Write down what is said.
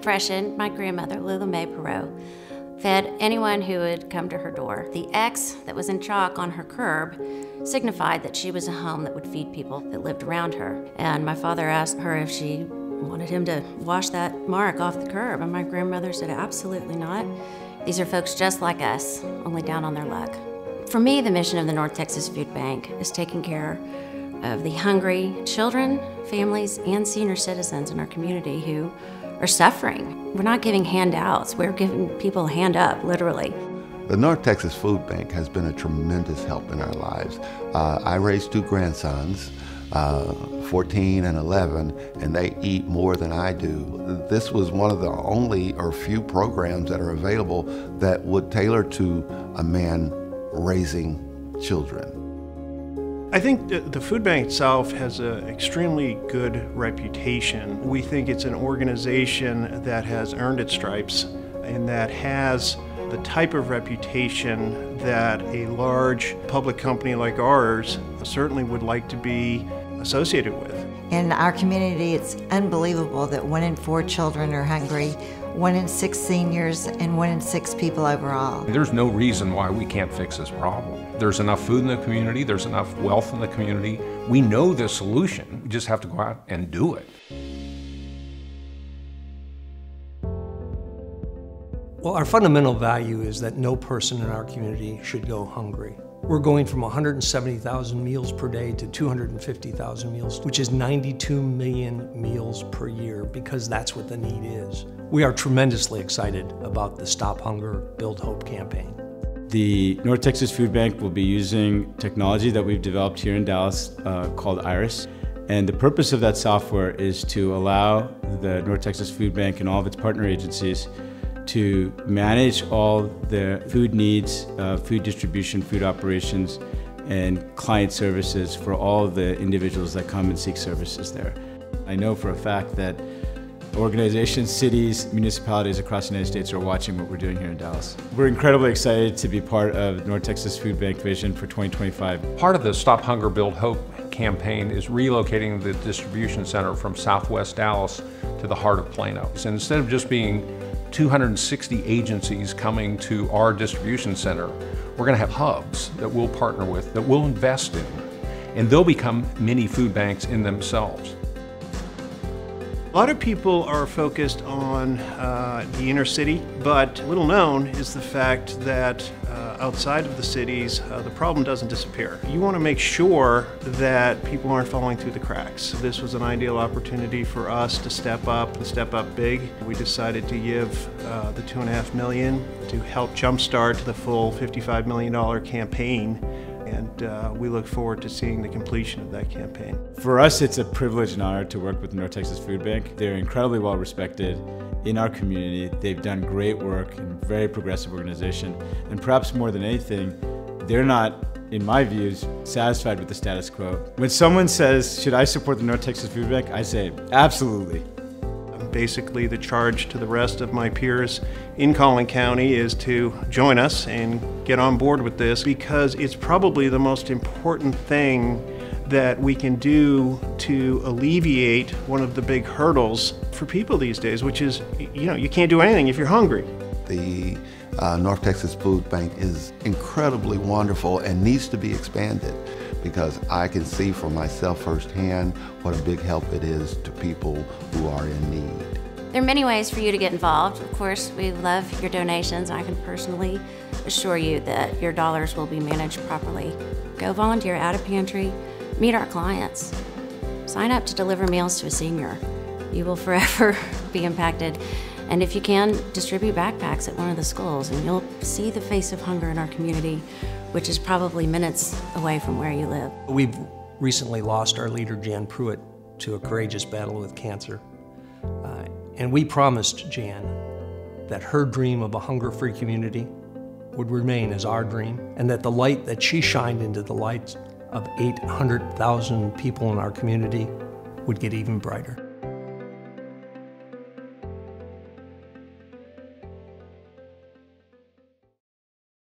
Depression, my grandmother, Lula Mae Perot, fed anyone who would come to her door. The X that was in chalk on her curb signified that she was a home that would feed people that lived around her. And my father asked her if she wanted him to wash that mark off the curb, and my grandmother said, absolutely not. These are folks just like us, only down on their luck. For me, the mission of the North Texas Food Bank is taking care of the hungry children, families, and senior citizens in our community who are suffering. We're not giving handouts, we're giving people a hand up, literally. The North Texas Food Bank has been a tremendous help in our lives. I raised two grandsons, 14 and 11, and they eat more than I do. This was one of the only or few programs that are available that would tailor to a man raising children. I think the food bank itself has an extremely good reputation. We think it's an organization that has earned its stripes and that has the type of reputation that a large public company like ours certainly would like to be associated with. In our community, it's unbelievable that 1 in 4 children are hungry, 1 in 6 seniors, and 1 in 6 people overall. There's no reason why we can't fix this problem. There's enough food in the community, there's enough wealth in the community. We know the solution, we just have to go out and do it. Well, our fundamental value is that no person in our community should go hungry. We're going from 170,000 meals per day to 250,000 meals, which is 92 million meals per year, because that's what the need is. We are tremendously excited about the Stop Hunger, Build Hope campaign. The North Texas Food Bank will be using technology that we've developed here in Dallas called Iris. And the purpose of that software is to allow the North Texas Food Bank and all of its partner agencies to manage all the food needs, food distribution, food operations, and client services for all of the individuals that come and seek services there. I know for a fact that organizations, cities, municipalities across the United States are watching what we're doing here in Dallas. We're incredibly excited to be part of North Texas Food Bank vision for 2025. Part of the Stop Hunger, Build Hope campaign is relocating the distribution center from Southwest Dallas to the heart of Plano. And instead of just being 260 agencies coming to our distribution center, we're going to have hubs that we'll partner with, that we'll invest in, and they'll become mini food banks in themselves. A lot of people are focused on the inner city, but little known is the fact that outside of the cities, the problem doesn't disappear. You want to make sure that people aren't falling through the cracks. This was an ideal opportunity for us to step up big. We decided to give the $2.5 million to help jumpstart the full $55 million campaign. And we look forward to seeing the completion of that campaign. For us, it's a privilege and honor to work with the North Texas Food Bank. They're incredibly well respected in our community. They've done great work and a very progressive organization. And perhaps more than anything, they're not, in my views, satisfied with the status quo. When someone says, should I support the North Texas Food Bank? I say, absolutely. Basically, the charge to the rest of my peers in Collin County is to join us and get on board with this, because it's probably the most important thing that we can do to alleviate one of the big hurdles for people these days, which is, you can't do anything if you're hungry. The North Texas Food Bank is incredibly wonderful and needs to be expanded, because I can see for myself firsthand what a big help it is to people who are in need. There are many ways for you to get involved. Of course, we love your donations. I can personally assure you that your dollars will be managed properly. Go volunteer at a pantry, meet our clients. Sign up to deliver meals to a senior. You will forever be impacted. And if you can, distribute backpacks at one of the schools, and you'll see the face of hunger in our community, which is probably minutes away from where you live. We've recently lost our leader, Jan Pruitt, to a courageous battle with cancer. And we promised Jan that her dream of a hunger-free community would remain as our dream, and that the light that she shined into the lives of 800,000 people in our community would get even brighter.